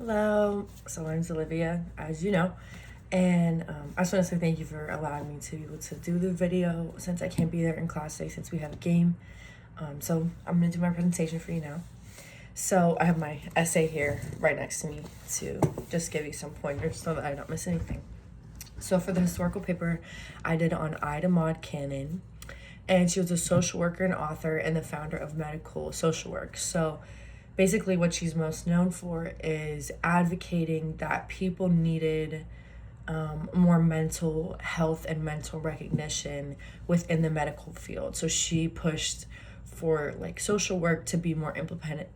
Hello. So my name's Olivia, as you know, and I just want to say thank you for allowing me to be able to do the video since I can't be there in class today since we have a game. So I'm gonna do my presentation for you now. So I have my essay here right next to me to just give you some pointers so that I don't miss anything. So for the historical paper, I did on Ida Maud Cannon, and she was a social worker and author and the founder of medical social work. So basically what she's most known for is advocating that people needed more mental health and mental recognition within the medical field. So she pushed for like social work to be more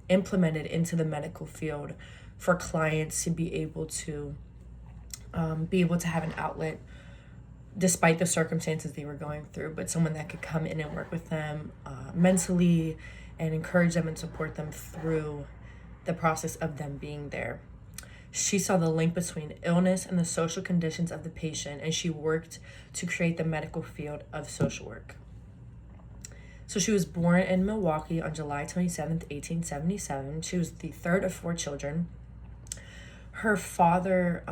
implemented into the medical field for clients to be able to have an outlet despite the circumstances they were going through, but someone that could come in and work with them mentally and encourage them and support them through the process of them being there. She saw the link between illness and the social conditions of the patient, and she worked to create the medical field of social work. So she was born in Milwaukee on July 27th, 1877. She was the third of four children. Her father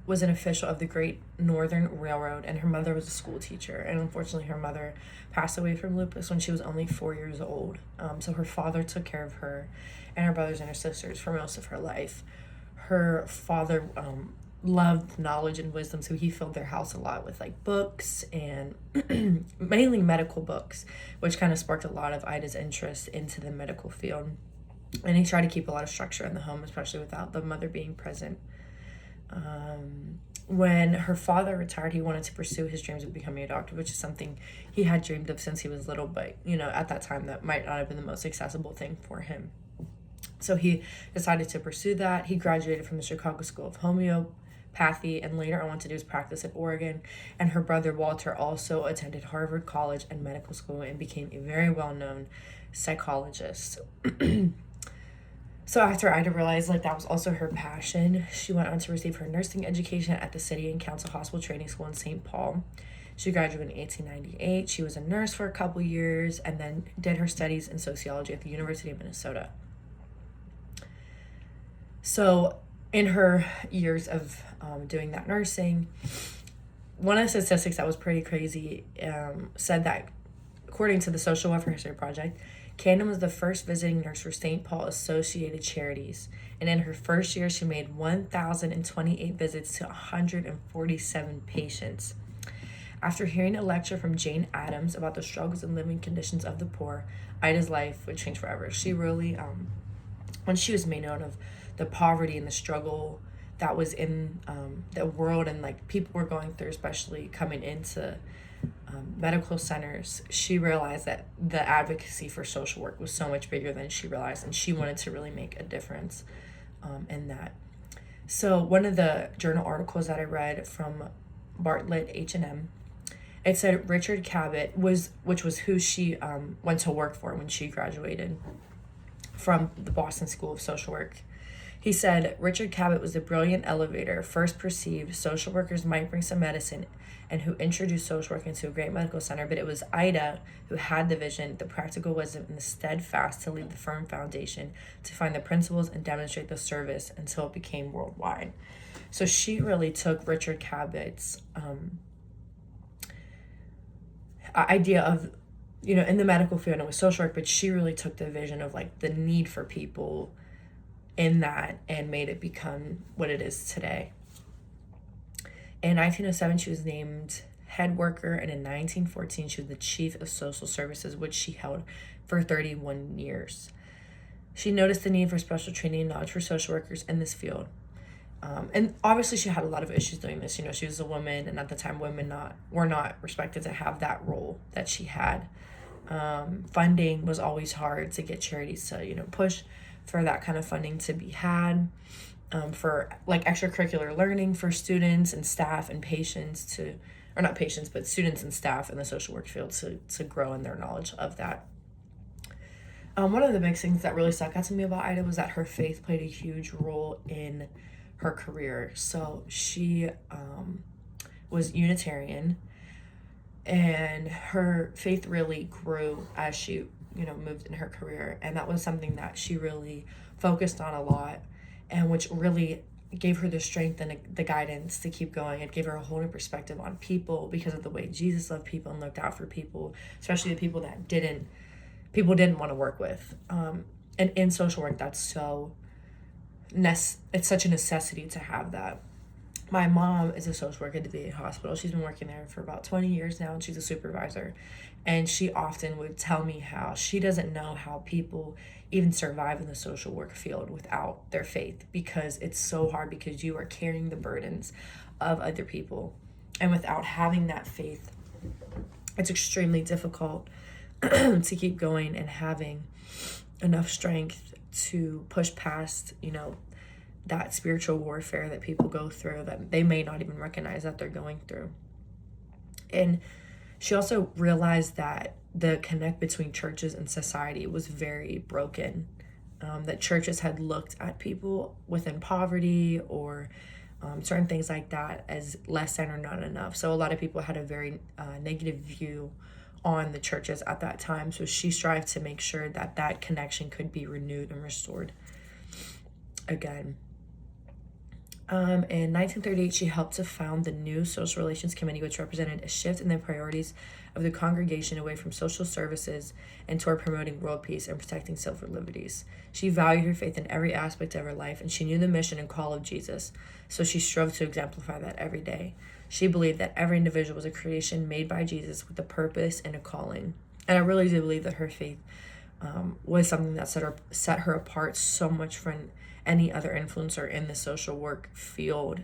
was an official of the Great Northern Railroad, and her mother was a school teacher. And unfortunately, her mother passed away from lupus when she was only 4 years old. So her father took care of her and her brothers and her sisters for most of her life. Her father loved knowledge and wisdom, so he filled their house a lot with like books and mainly medical books, which kind of sparked a lot of Ida's interest into the medical field. And he tried to keep a lot of structure in the home, especially without the mother being present. When her father retired, he wanted to pursue his dreams of becoming a doctor, which is something he had dreamed of since he was little, but at that time that might not have been the most accessible thing for him. So he decided to pursue that. He graduated from the Chicago School of Homeopathy and later on went to do his practice at Oregon. And her brother Walter also attended Harvard College and medical school and became a very well-known psychologist. So after Ida realized that was also her passion, she went on to receive her nursing education at the City and Council Hospital Training School in St. Paul. She graduated in 1898. She was a nurse for a couple years and then did her studies in sociology at the University of Minnesota. So in her years of doing that nursing, one of the statistics that was pretty crazy said that according to the Social Welfare History Project, Cannon was the first visiting nurse for St. Paul Associated Charities, and in her first year, she made 1,028 visits to 147 patients. After hearing a lecture from Jane Addams about the struggles and living conditions of the poor, Ida's life would change forever. She really, when she was made known of the poverty and the struggle that was in the world and people were going through, especially coming into medical centers, she realized that the advocacy for social work was so much bigger than she realized, and she wanted to really make a difference in that. So one of the journal articles that I read from Bartlett H&M, it said Richard Cabot which was who she went to work for when she graduated from the Boston School of Social Work. He said, Richard Cabot was a brilliant elevator, first perceived social workers might bring some medicine, and who introduced social work into a great medical center, but it was Ida who had the vision, the practical wisdom, and the steadfast to leave the firm foundation, to find the principles and demonstrate the service until it became worldwide. So she really took Richard Cabot's idea of, in the medical field, and it was social work, but she really took the vision of the need for people in that and made it become what it is today. In 1907, she was named head worker, and in 1914, she was the chief of social services, which she held for 31 years. She noticed the need for special training and knowledge for social workers in this field. And obviously, she had a lot of issues doing this. She was a woman, and at the time, women were not respected to have that role that she had. Funding was always hard to get charities to, push for that kind of funding to be had, for extracurricular learning for students and staff and patients or not patients, but students and staff in the social work field to grow in their knowledge of that. One of the big things that really stuck out to me about Ida was that her faith played a huge role in her career. So she was Unitarian, and her faith really grew as she moved in her career, and that was something that she really focused on a lot. and which really gave her the strength and the guidance to keep going. It gave her a whole new perspective on people because of the way Jesus loved people and looked out for people, especially the people that people didn't want to work with. And in social work, that's it's such a necessity to have that. My mom is a social worker at the VA hospital. She's been working there for about 20 years now, and she's a supervisor. And she often would tell me how she doesn't know how people even survive in the social work field without their faith, because it's so hard, because you are carrying the burdens of other people. And without having that faith, it's extremely difficult to keep going and having enough strength to push past, that spiritual warfare that people go through that they may not even recognize that they're going through. And she also realized that the connect between churches and society was very broken, that churches had looked at people within poverty or certain things like that as less than or not enough. So a lot of people had a very negative view on the churches at that time. So she strived to make sure that that connection could be renewed and restored again. In 1938, she helped to found the new Social Relations Committee, which represented a shift in the priorities of the congregation away from social services and toward promoting world peace and protecting civil liberties. She valued her faith in every aspect of her life, and she knew the mission and call of Jesus, so she strove to exemplify that every day. She believed that every individual was a creation made by Jesus with a purpose and a calling. And I really do believe that her faith was something that set her apart so much from any other influencer in the social work field,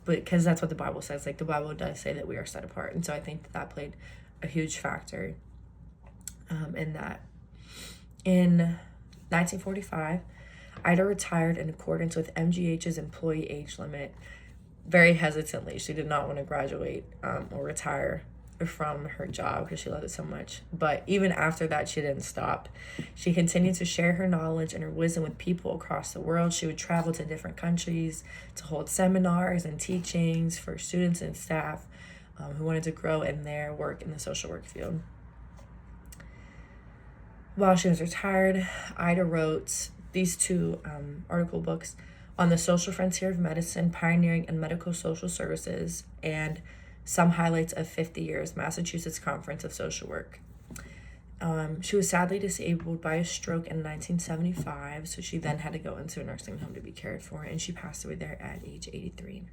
because that's what the Bible says. Like, the Bible does say that we are set apart, and so I think that played a huge factor in that. In 1945, Ida retired in accordance with MGH's employee age limit very hesitantly. She did not want to graduate or retire from her job because she loved it so much. But even after that, she didn't stop. She continued to share her knowledge and her wisdom with people across the world. She would travel to different countries to hold seminars and teachings for students and staff who wanted to grow in their work in the social work field. While she was retired, Ida wrote these two article books on the social frontier of medicine, pioneering in medical social services, and some highlights of 50 years Massachusetts Conference of Social Work. She was sadly disabled by a stroke in 1975, so she then had to go into a nursing home to be cared for, and she passed away there at age 83.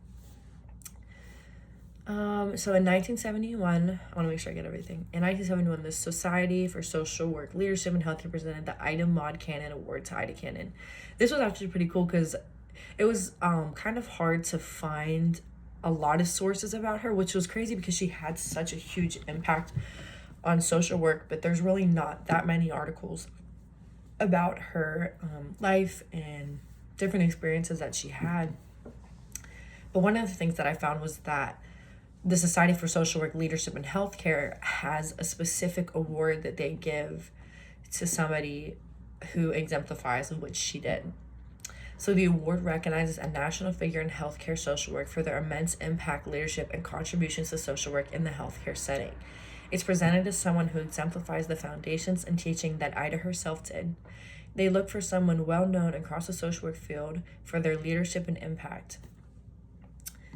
So in 1971, I want to make sure I get everything. In 1971, the Society for Social Work Leadership and Healthcare presented the Ida Maud Cannon Award to Ida Cannon. This was actually pretty cool because it was kind of hard to find a lot of sources about her, which was crazy because she had such a huge impact on social work, but there's really not that many articles about her life and different experiences that she had. But one of the things that I found was that the Society for Social Work Leadership and Healthcare has a specific award that they give to somebody who exemplifies what she did. So the award recognizes a national figure in healthcare social work for their immense impact, leadership, and contributions to social work in the healthcare setting. It's presented as someone who exemplifies the foundations and teaching that Ida herself did. They look for someone well known across the social work field for their leadership and impact.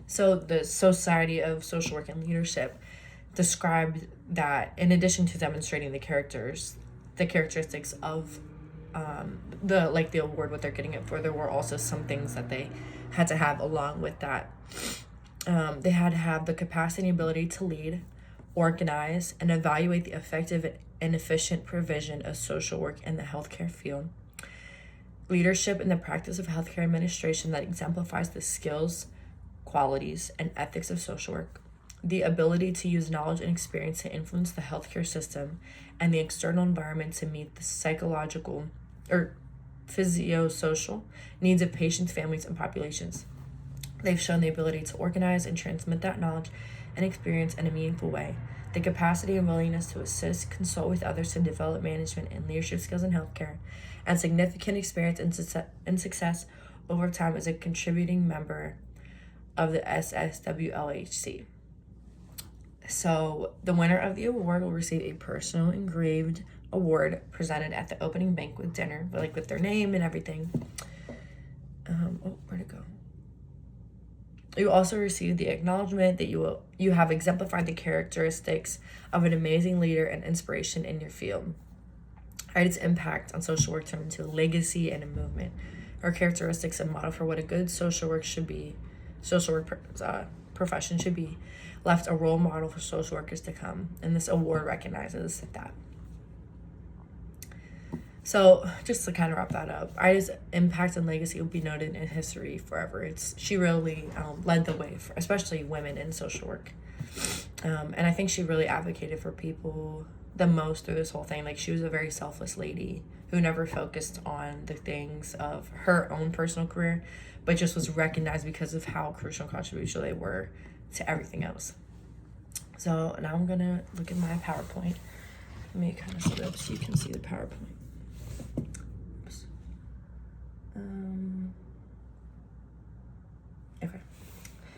So the Society of Social Work and Leadership described that in addition to demonstrating the characteristics of the award, what they're getting it for, there were also some things that they had to have along with that. They had to have the capacity and ability to lead, organize, and evaluate the effective and efficient provision of social work in the healthcare field. Leadership in the practice of healthcare administration that exemplifies the skills, qualities, and ethics of social work. The ability to use knowledge and experience to influence the healthcare system and the external environment to meet the psychological or physiosocial needs of patients, families, and populations. They've shown the ability to organize and transmit that knowledge and experience in a meaningful way. The capacity and willingness to assist, consult with others to develop management and leadership skills in healthcare, and significant experience and success over time as a contributing member of the SSWLHC. So the winner of the award will receive a personal engraved award presented at the opening banquet dinner, with their name and everything. Where'd it go? You also received the acknowledgement that you have exemplified the characteristics of an amazing leader and inspiration in your field. Ida's impact on social work turned into a legacy and a movement. Her characteristics and model for what a good social work profession should be, left a role model for social workers to come, and this award recognizes that. So, just to kind of wrap that up, Ida's impact and legacy will be noted in history forever. She really led the way for especially women in social work. And I think she really advocated for people the most through this whole thing. Like, she was a very selfless lady who never focused on the things of her own personal career, but just was recognized because of how crucial and controversial they were to everything else. So now I'm going to look at my PowerPoint. Let me kind of set it up so you can see the PowerPoint. Okay,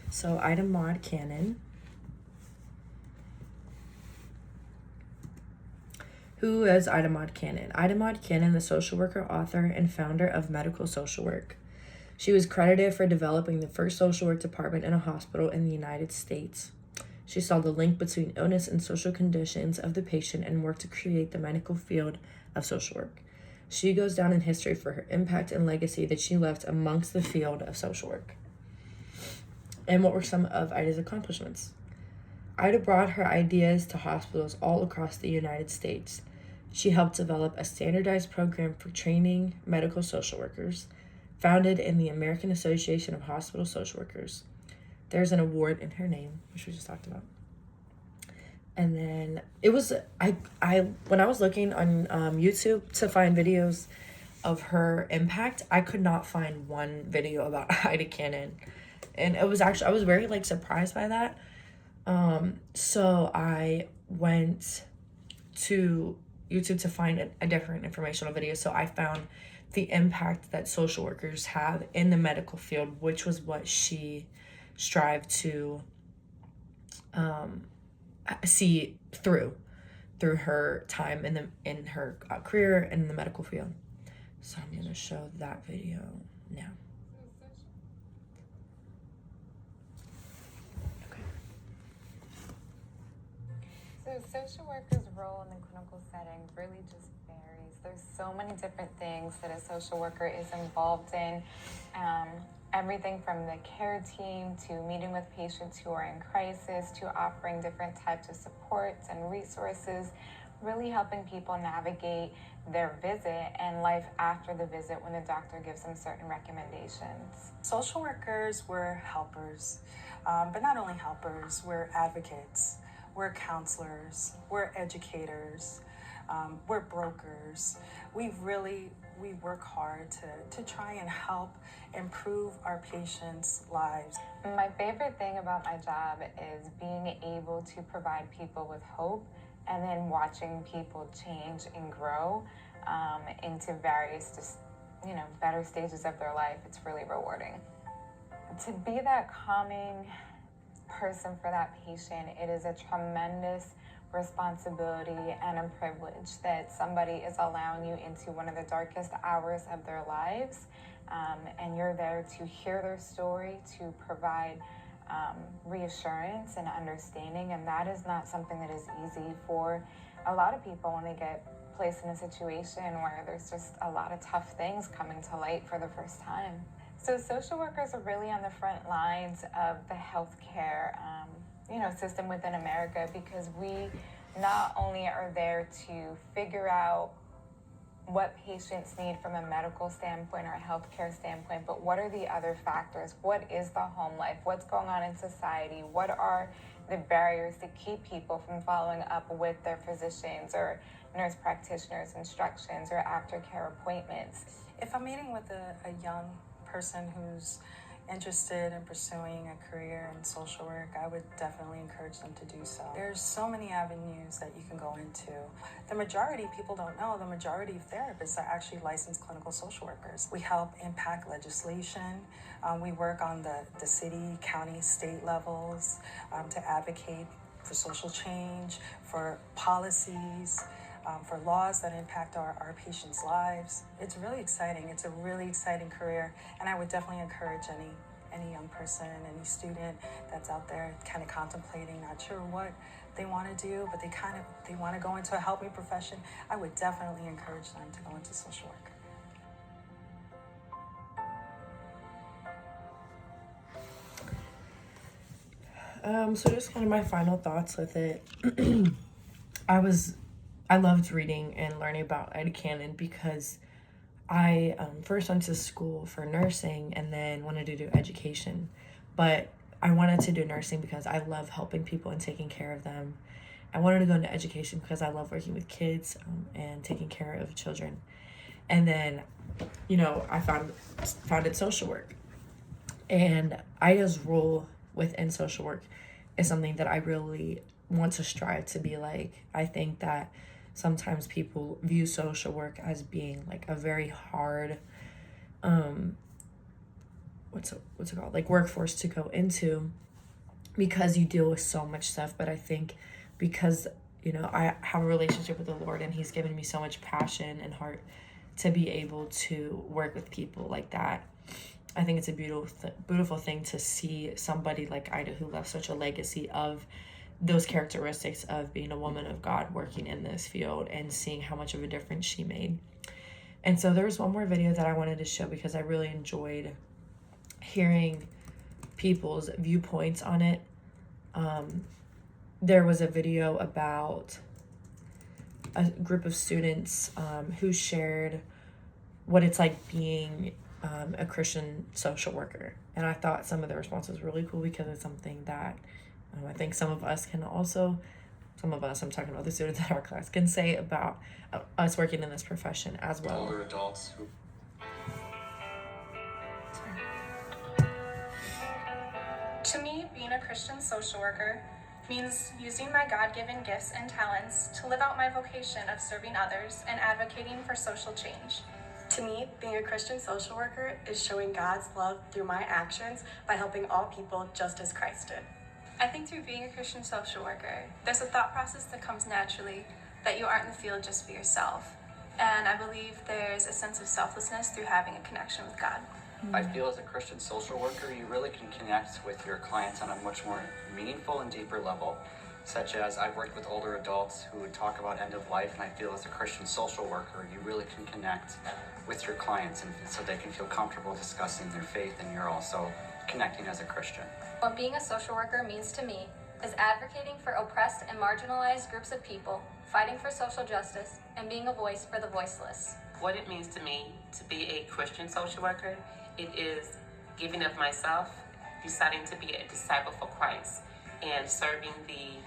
so Ida Maud Cannon. Who is Ida Maud Cannon? Ida Maud Cannon, the social worker, author, and founder of Medical Social Work. She was credited for developing the first social work department in a hospital in the United States. She saw the link between illness and social conditions of the patient and worked to create the medical field of social work. She goes down in history for her impact and legacy that she left amongst the field of social work. And what were some of Ida's accomplishments? Ida brought her ideas to hospitals all across the United States. She helped develop a standardized program for training medical social workers, founded in the American Association of Hospital Social Workers. There's an award in her name, which we just talked about. And then it was, when I was looking on YouTube to find videos of her impact, I could not find one video about Ida Cannon. And it was actually, I was very surprised by that. So I went to YouTube to find a different informational video. So I found the impact that social workers have in the medical field, which was what she strived to see through her time in her career in the medical field. So I'm going to show that video now. So social workers' role in the clinical setting really just varies. There's so many different things that a social worker is involved in. Everything from the care team to meeting with patients who are in crisis to offering different types of supports and resources, really helping people navigate their visit and life after the visit when the doctor gives them certain recommendations. Social workers, we're helpers, but not only helpers, we're advocates, we're counselors, we're educators, we're brokers. We work hard to try and help improve our patients' lives. My favorite thing about my job is being able to provide people with hope and then watching people change and grow into various better stages of their life. It's really rewarding. To be that calming person for that patient, it is a tremendous responsibility and a privilege that somebody is allowing you into one of the darkest hours of their lives, and you're there to hear their story, to provide reassurance and understanding, and that is not something that is easy for a lot of people when they get placed in a situation where there's just a lot of tough things coming to light for the first time. So social workers are really on the front lines of the healthcare system within America, because we not only are there to figure out what patients need from a medical standpoint or a healthcare standpoint, but what are the other factors? What is the home life? What's going on in society? What are the barriers to keep people from following up with their physicians or nurse practitioners' instructions or aftercare appointments? If I'm meeting with a young person who's interested in pursuing a career in social work, I would definitely encourage them to do so. There's so many avenues that you can go into. The majority, people don't know, the majority of therapists are actually licensed clinical social workers. We help impact legislation. We work on the city, county, state levels to advocate for social change, for policies. for laws that impact our patients' lives. It's really exciting. It's a really exciting career, and I would definitely encourage any young person, any student that's out there kind of contemplating, not sure what they want to do, but they want to go into a helping profession. I would definitely encourage them to go into social work. So just kind of my final thoughts with it. I loved reading and learning about Ida Cannon because I first went to school for nursing and then wanted to do education. But I wanted to do nursing because I love helping people and taking care of them. I wanted to go into education because I love working with kids and taking care of children. And then, I founded social work. And Ida's role within social work is something that I really want to strive to be like. I think that sometimes people view social work as being like a very hard what's it called, like workforce to go into because you deal with so much stuff. But I think because I have a relationship with the Lord and he's given me so much passion and heart to be able to work with people like that, I think it's a beautiful thing to see somebody like Ida who left such a legacy of those characteristics of being a woman of God working in this field and seeing how much of a difference she made. And so there was one more video that I wanted to show because I really enjoyed hearing people's viewpoints on it. There was a video about a group of students who shared what it's like being a Christian social worker. And I thought some of the responses was really cool because it's something that I think some of us, I'm talking about the students in our class, can say about us working in this profession as well. Older adults who... To me, being a Christian social worker means using my God-given gifts and talents to live out my vocation of serving others and advocating for social change. To me, being a Christian social worker is showing God's love through my actions by helping all people just as Christ did. I think through being a Christian social worker, there's a thought process that comes naturally that you aren't in the field just for yourself. And I believe there's a sense of selflessness through having a connection with God. I feel as a Christian social worker, you really can connect with your clients on a much more meaningful and deeper level, such as I've worked with older adults who would talk about end of life, and I feel as a Christian social worker, you really can connect with your clients and so they can feel comfortable discussing their faith, and you're also connecting as a Christian. What being a social worker means to me is advocating for oppressed and marginalized groups of people, fighting for social justice, and being a voice for the voiceless. What it means to me to be a Christian social worker, it is giving of myself, deciding to be a disciple for Christ, and serving the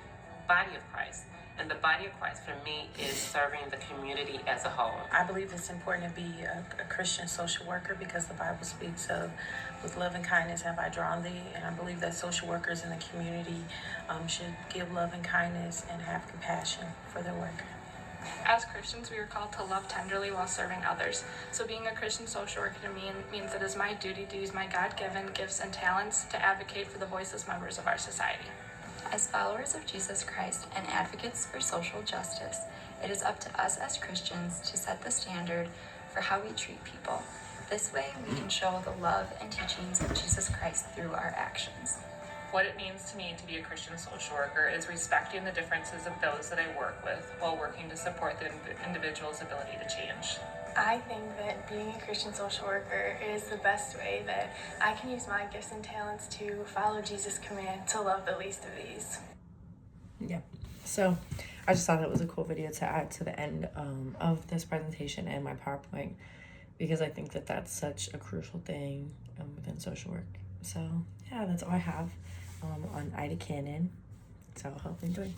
body of Christ. And the body of Christ for me is serving the community as a whole. I believe it's important to be a Christian social worker because the Bible speaks of, with love and kindness have I drawn thee. And I believe that social workers in the community should give love and kindness and have compassion for their work. As Christians, we are called to love tenderly while serving others. So being a Christian social worker to me means it is my duty to use my God-given gifts and talents to advocate for the voiceless members of our society. As followers of Jesus Christ and advocates for social justice, it is up to us as Christians to set the standard for how we treat people. This way, we can show the love and teachings of Jesus Christ through our actions. What it means to me to be a Christian social worker is respecting the differences of those that I work with while working to support the individual's ability to change. I think that being a Christian social worker is the best way that I can use my gifts and talents to follow Jesus' command to love the least of these. Yeah. So I just thought that was a cool video to add to the end of this presentation and my PowerPoint because I think that that's such a crucial thing within social work. So yeah, that's all I have on Ida Cannon. So I hope you enjoyed.